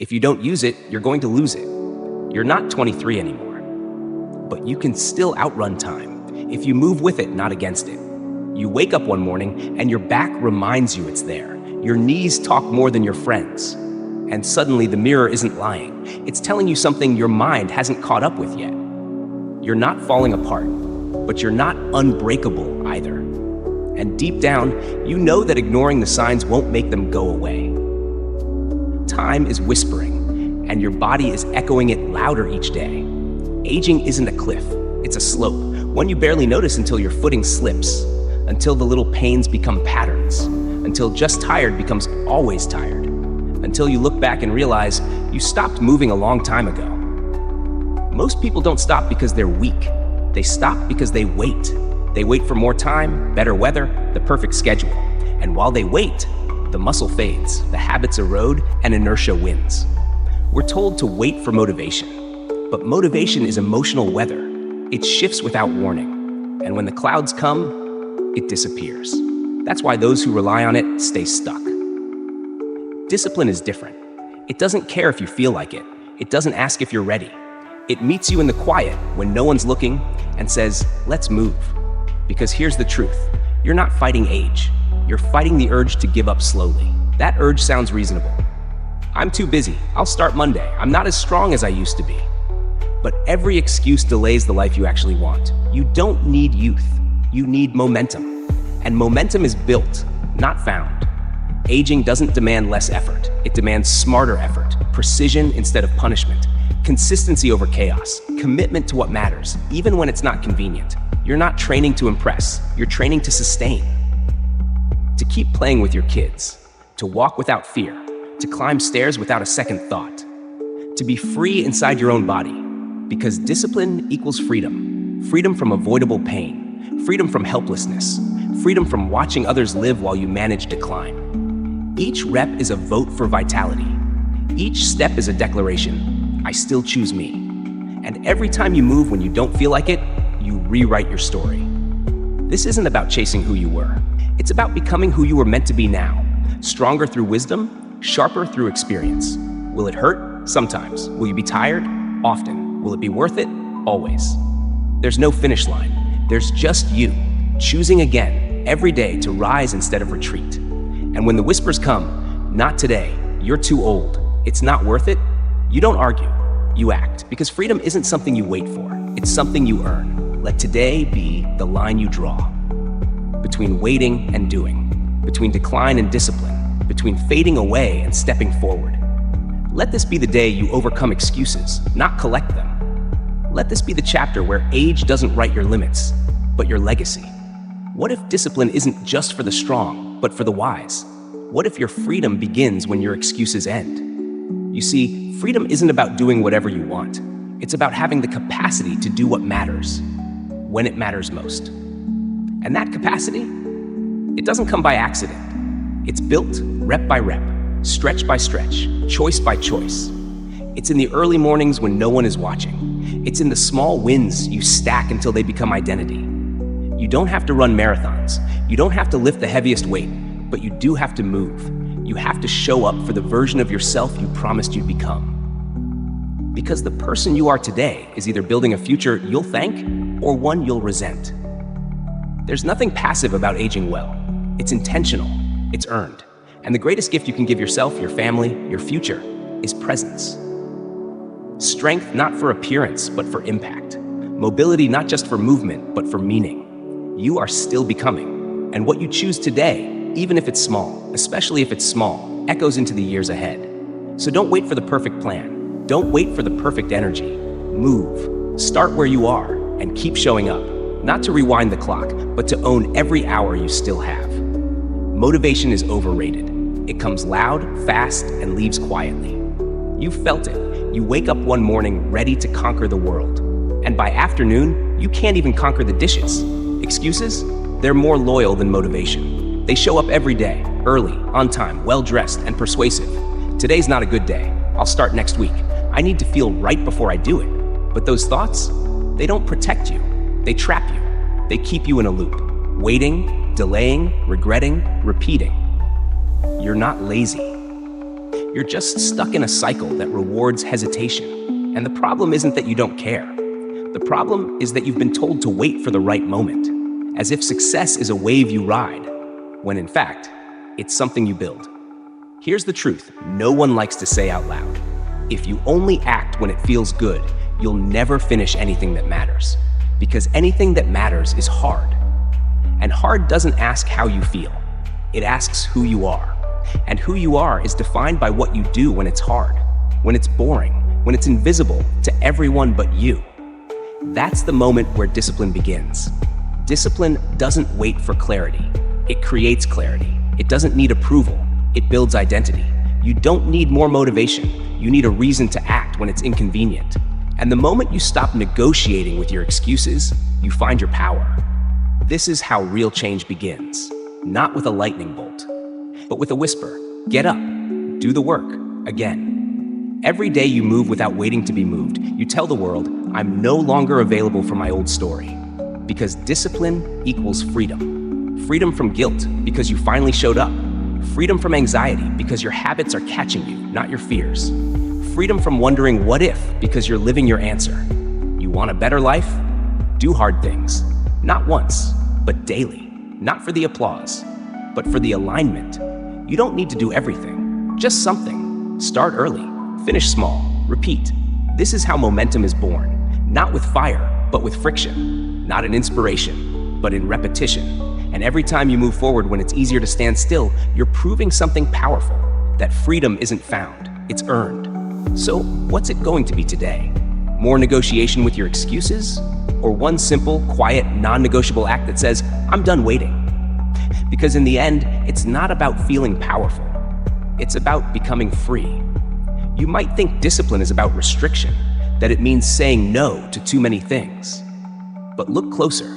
If you don't use it, you're going to lose it. You're not 23 anymore, but you can still outrun time if you move with it, not against it. You wake up one morning and your back reminds you it's there. Your knees talk more than your friends. And suddenly the mirror isn't lying. It's telling you something your mind hasn't caught up with yet. You're not falling apart, but you're not unbreakable either. And deep down, you know that ignoring the signs won't make them go away. Time is whispering, and your body is echoing it louder each day. Aging isn't a cliff, it's a slope, one you barely notice until your footing slips, until the little pains become patterns, until just tired becomes always tired, until you look back and realize you stopped moving a long time ago. Most people don't stop because they're weak. They stop because they wait. They wait for more time, better weather, the perfect schedule. And while they wait, the muscle fades, the habits erode, and inertia wins. We're told to wait for motivation, but motivation is emotional weather. It shifts without warning, and when the clouds come, it disappears. That's why those who rely on it stay stuck. Discipline is different. It doesn't care if you feel like it. It doesn't ask if you're ready. It meets you in the quiet when no one's looking and says, let's move. Because here's the truth. You're not fighting age. You're fighting the urge to give up slowly. That urge sounds reasonable. I'm too busy. I'll start Monday. I'm not as strong as I used to be. But every excuse delays the life you actually want. You don't need youth. You need momentum. And momentum is built, not found. Aging doesn't demand less effort. It demands smarter effort, precision instead of punishment, consistency over chaos, commitment to what matters, even when it's not convenient. You're not training to impress. You're training to sustain. To keep playing with your kids, to walk without fear, to climb stairs without a second thought, to be free inside your own body, because discipline equals freedom. Freedom from avoidable pain, freedom from helplessness, freedom from watching others live while you manage decline. Each rep is a vote for vitality. Each step is a declaration, I still choose me. And every time you move when you don't feel like it, you rewrite your story. This isn't about chasing who you were. It's about becoming who you were meant to be now. Stronger through wisdom, sharper through experience. Will it hurt? Sometimes. Will you be tired? Often. Will it be worth it? Always. There's no finish line. There's just you, choosing again, every day to rise instead of retreat. And when the whispers come, not today, you're too old, it's not worth it, you don't argue, you act. Because freedom isn't something you wait for, it's something you earn. Let today be the line you draw. Between waiting and doing, between decline and discipline, between fading away and stepping forward. Let this be the day you overcome excuses, not collect them. Let this be the chapter where age doesn't write your limits, but your legacy. What if discipline isn't just for the strong, but for the wise? What if your freedom begins when your excuses end? You see, freedom isn't about doing whatever you want. It's about having the capacity to do what matters, when it matters most. And that capacity, it doesn't come by accident. It's built rep by rep, stretch by stretch, choice by choice. It's in the early mornings when no one is watching. It's in the small wins you stack until they become identity. You don't have to run marathons. You don't have to lift the heaviest weight, but you do have to move. You have to show up for the version of yourself you promised you'd become. Because the person you are today is either building a future you'll thank or one you'll resent. There's nothing passive about aging well. It's intentional, it's earned. And the greatest gift you can give yourself, your family, your future is presence. Strength not for appearance, but for impact. Mobility not just for movement, but for meaning. You are still becoming. And what you choose today, even if it's small, especially if it's small, echoes into the years ahead. So don't wait for the perfect plan. Don't wait for the perfect energy. Move. Start where you are and keep showing up. Not to rewind the clock, but to own every hour you still have. Motivation is overrated. It comes loud, fast, and leaves quietly. You felt it. You wake up one morning ready to conquer the world. And by afternoon, you can't even conquer the dishes. Excuses? They're more loyal than motivation. They show up every day, early, on time, well-dressed, and persuasive. Today's not a good day. I'll start next week. I need to feel right before I do it. But those thoughts, they don't protect you. They trap you. They keep you in a loop, waiting, delaying, regretting, repeating. You're not lazy. You're just stuck in a cycle that rewards hesitation. And the problem isn't that you don't care. The problem is that you've been told to wait for the right moment, as if success is a wave you ride, when in fact, it's something you build. Here's the truth no one likes to say out loud. If you only act when it feels good, you'll never finish anything that matters. Because anything that matters is hard. And hard doesn't ask how you feel. It asks who you are. And who you are is defined by what you do when it's hard, when it's boring, when it's invisible to everyone but you. That's the moment where discipline begins. Discipline doesn't wait for clarity. It creates clarity. It doesn't need approval. It builds identity. You don't need more motivation. You need a reason to act when it's inconvenient. And the moment you stop negotiating with your excuses, you find your power. This is how real change begins. Not with a lightning bolt, but with a whisper. Get up. Do the work. Again. Every day you move without waiting to be moved, you tell the world, I'm no longer available for my old story. Because discipline equals freedom. Freedom from guilt, because you finally showed up. Freedom from anxiety, because your habits are catching you, not your fears. Freedom from wondering what if, because you're living your answer. You want a better life? Do hard things. Not once, but daily. Not for the applause, but for the alignment. You don't need to do everything, just something. Start early, finish small, repeat. This is how momentum is born. Not with fire, but with friction. Not in inspiration, but in repetition. And every time you move forward when it's easier to stand still, you're proving something powerful, that freedom isn't found, it's earned. So what's it going to be today? More negotiation with your excuses? Or one simple, quiet, non-negotiable act that says, I'm done waiting? Because in the end, it's not about feeling powerful. It's about becoming free. You might think discipline is about restriction, that it means saying no to too many things. But look closer.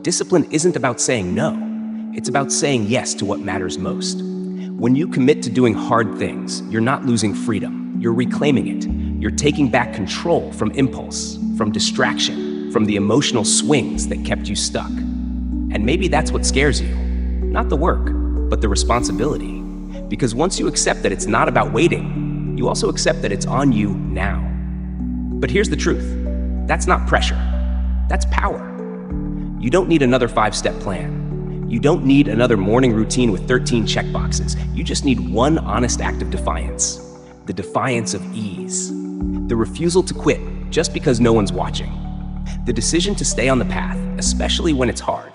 Discipline isn't about saying no. It's about saying yes to what matters most. When you commit to doing hard things, you're not losing freedom. You're reclaiming it. You're taking back control from impulse, from distraction, from the emotional swings that kept you stuck. And maybe that's what scares you. Not the work, but the responsibility. Because once you accept that it's not about waiting, you also accept that it's on you now. But here's the truth. That's not pressure. That's power. You don't need another 5-step plan. You don't need another morning routine with 13 checkboxes. You just need one honest act of defiance. The defiance of ease. The refusal to quit just because no one's watching. The decision to stay on the path, especially when it's hard.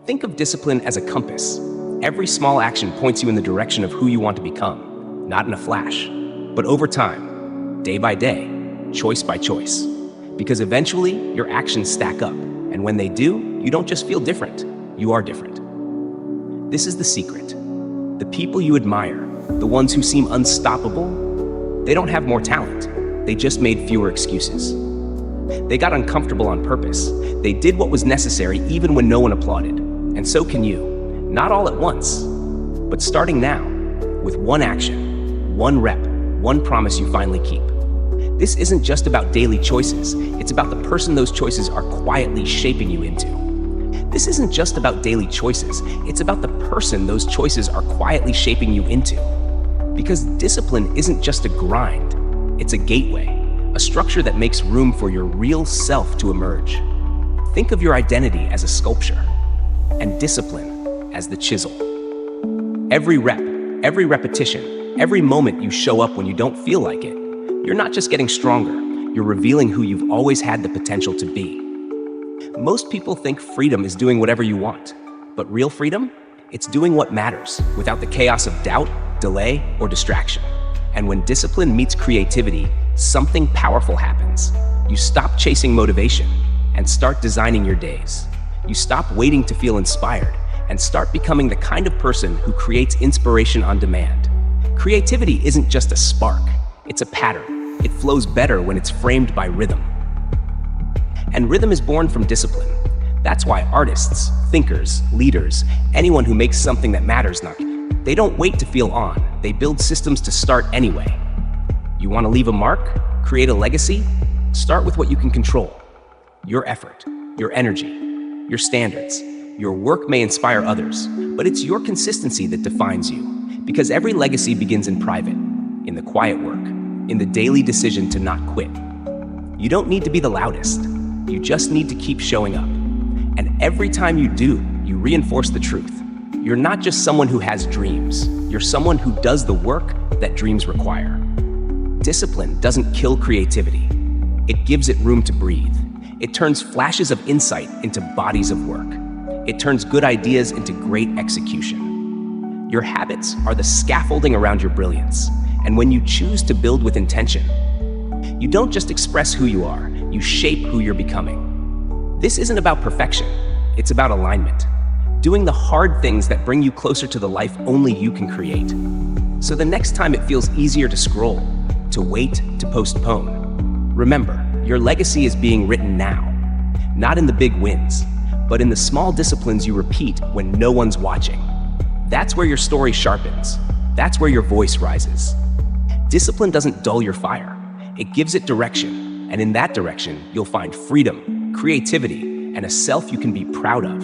Think of discipline as a compass. Every small action points you in the direction of who you want to become, not in a flash, but over time, day by day, choice by choice. Because eventually, your actions stack up, and when they do, you don't just feel different, you are different. This is the secret. The people you admire, the ones who seem unstoppable, they don't have more talent. They just made fewer excuses. They got uncomfortable on purpose. They did what was necessary even when no one applauded. And so can you. Not all at once, but starting now, with one action, one rep, one promise you finally keep. This isn't just about daily choices. It's about the person those choices are quietly shaping you into. This isn't just about daily choices. It's about the person those choices are quietly shaping you into. Because discipline isn't just a grind. It's a gateway, a structure that makes room for your real self to emerge. Think of your identity as a sculpture, and discipline as the chisel. Every rep, every repetition, every moment you show up when you don't feel like it, you're not just getting stronger, you're revealing who you've always had the potential to be. Most people think freedom is doing whatever you want, but real freedom? It's doing what matters without the chaos of doubt, delay, or distraction. And when discipline meets creativity, something powerful happens. You stop chasing motivation and start designing your days. You stop waiting to feel inspired and start becoming the kind of person who creates inspiration on demand. Creativity isn't just a spark, it's a pattern. It flows better when it's framed by rhythm. And rhythm is born from discipline. That's why artists, thinkers, leaders, anyone who makes something that matters, they don't wait to feel on. They build systems to start anyway. You want to leave a mark? Create a legacy? Start with what you can control. Your effort, your energy, your standards. Your work may inspire others, but it's your consistency that defines you. Because every legacy begins in private. in the quiet work, in the daily decision to not quit. You don't need to be the loudest. You just need to keep showing up. And every time you do, you reinforce the truth. You're not just someone who has dreams. You're someone who does the work that dreams require. Discipline doesn't kill creativity. It gives it room to breathe. It turns flashes of insight into bodies of work. It turns good ideas into great execution. Your habits are the scaffolding around your brilliance. And when you choose to build with intention, you don't just express who you are, you shape who you're becoming. This isn't about perfection, it's about alignment. Doing the hard things that bring you closer to the life only you can create. So the next time it feels easier to scroll, to wait, to postpone, remember, your legacy is being written now. Not in the big wins, but in the small disciplines you repeat when no one's watching. That's where your story sharpens. That's where your voice rises. Discipline doesn't dull your fire. It gives it direction, and in that direction, you'll find freedom, creativity, and a self you can be proud of.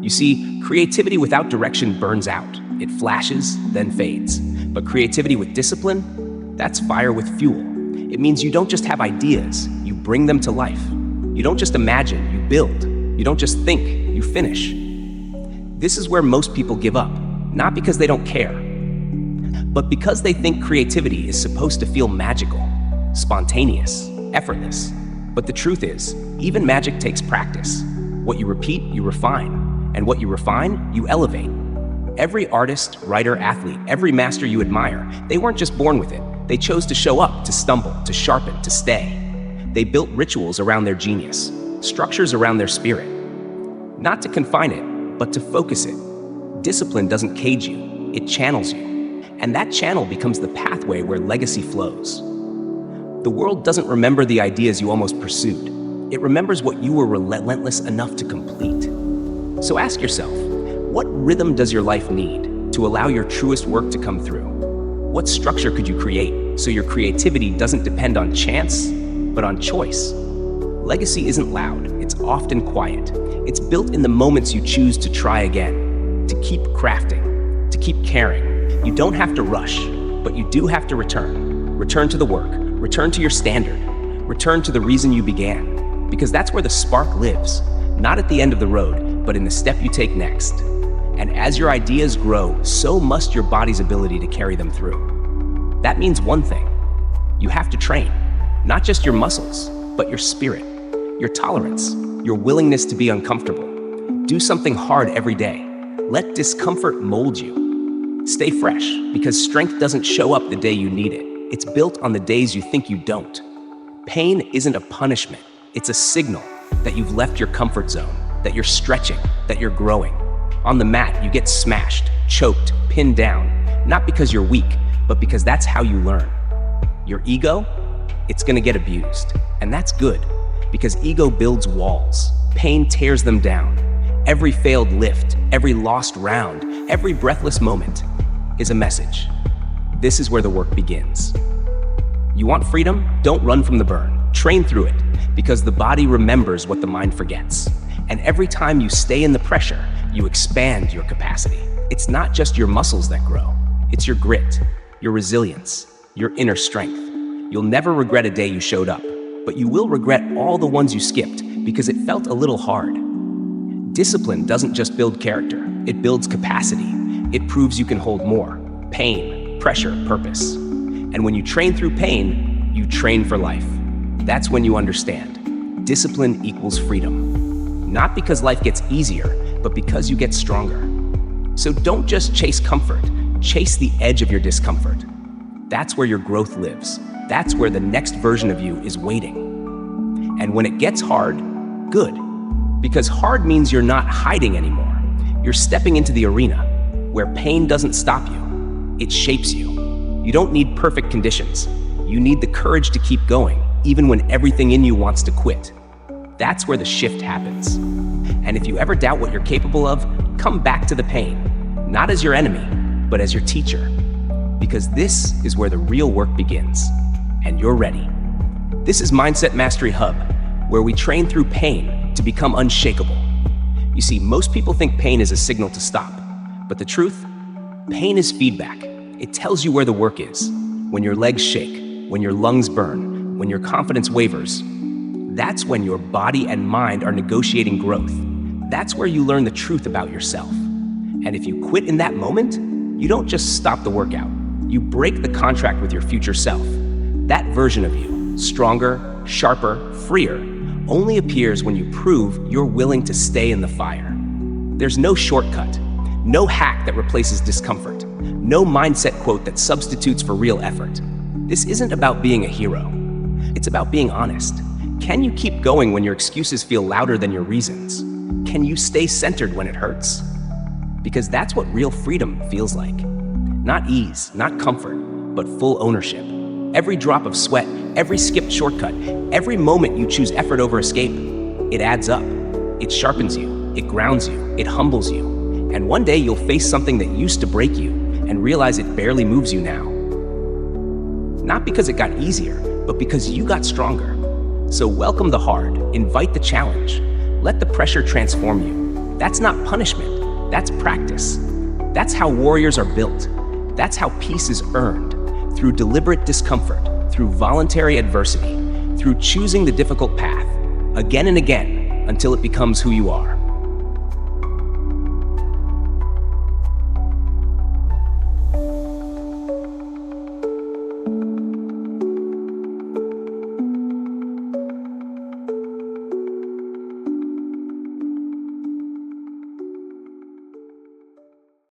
You see, creativity without direction burns out. It flashes, then fades. But creativity with discipline, that's fire with fuel. It means you don't just have ideas, you bring them to life. You don't just imagine, you build. You don't just think, you finish. This is where most people give up, not because they don't care, but because they think creativity is supposed to feel magical, spontaneous, effortless. But the truth is, even magic takes practice. What you repeat, you refine. And what you refine, you elevate. Every artist, writer, athlete, every master you admire, they weren't just born with it. They chose to show up, to stumble, to sharpen, to stay. They built rituals around their genius, structures around their spirit. Not to confine it, but to focus it. Discipline doesn't cage you, it channels you. And that channel becomes the pathway where legacy flows. The world doesn't remember the ideas you almost pursued. It remembers what you were relentless enough to complete. So ask yourself, what rhythm does your life need to allow your truest work to come through? What structure could you create so your creativity doesn't depend on chance, but on choice? Legacy isn't loud, it's often quiet. It's built in the moments you choose to try again, to keep crafting, to keep caring. You don't have to rush, but you do have to return. Return to the work, return to your standard, return to the reason you began. Because that's where the spark lives, not at the end of the road, but in the step you take next. And as your ideas grow, so must your body's ability to carry them through. That means one thing. You have to train, not just your muscles, but your spirit, your tolerance, your willingness to be uncomfortable. Do something hard every day. Let discomfort mold you. Stay fresh, because strength doesn't show up the day you need it. It's built on the days you think you don't. Pain isn't a punishment. It's a signal that you've left your comfort zone, that you're stretching, that you're growing. On the mat, you get smashed, choked, pinned down, not because you're weak, but because that's how you learn. Your ego, it's gonna get abused. And that's good, because ego builds walls. Pain tears them down. Every failed lift, every lost round, every breathless moment is a message. This is where the work begins. You want freedom? Don't run from the burn. Train through it, because the body remembers what the mind forgets. And every time you stay in the pressure, you expand your capacity. It's not just your muscles that grow. It's your grit, your resilience, your inner strength. You'll never regret a day you showed up, but you will regret all the ones you skipped because it felt a little hard. Discipline doesn't just build character, it builds capacity. It proves you can hold more. Pain, pressure, purpose. And when you train through pain, you train for life. That's when you understand. Discipline equals freedom. Not because life gets easier, but because you get stronger. So don't just chase comfort, chase the edge of your discomfort. That's where your growth lives. That's where the next version of you is waiting. And when it gets hard, good. Because hard means you're not hiding anymore. You're stepping into the arena where pain doesn't stop you. It shapes you. You don't need perfect conditions. You need the courage to keep going, even when everything in you wants to quit. That's where the shift happens. And if you ever doubt what you're capable of, come back to the pain, not as your enemy, but as your teacher. Because this is where the real work begins, and you're ready. This is Mindset Mastery Hub, where we train through pain to become unshakable. You see, most people think pain is a signal to stop, but the truth, pain is feedback. It tells you where the work is. when your legs shake, when your lungs burn, when your confidence wavers, that's when your body and mind are negotiating growth. That's where you learn the truth about yourself. And if you quit in that moment, you don't just stop the workout. You break the contract with your future self. That version of you, stronger, sharper, freer, only appears when you prove you're willing to stay in the fire. There's no shortcut, no hack that replaces discomfort, no mindset quote that substitutes for real effort. This isn't about being a hero. It's about being honest. Can you keep going when your excuses feel louder than your reasons? Can you stay centered when it hurts? Because that's what real freedom feels like. Not ease, not comfort, but full ownership. Every drop of sweat, every skipped shortcut, every moment you choose effort over escape, it adds up. It sharpens you, it grounds you, it humbles you. And one day you'll face something that used to break you and realize it barely moves you now. Not because it got easier, but because you got stronger. So welcome the hard, invite the challenge. Let the pressure transform you. That's not punishment, that's practice. That's how warriors are built. That's how peace is earned, through deliberate discomfort, through voluntary adversity, through choosing the difficult path, again and again, until it becomes who you are.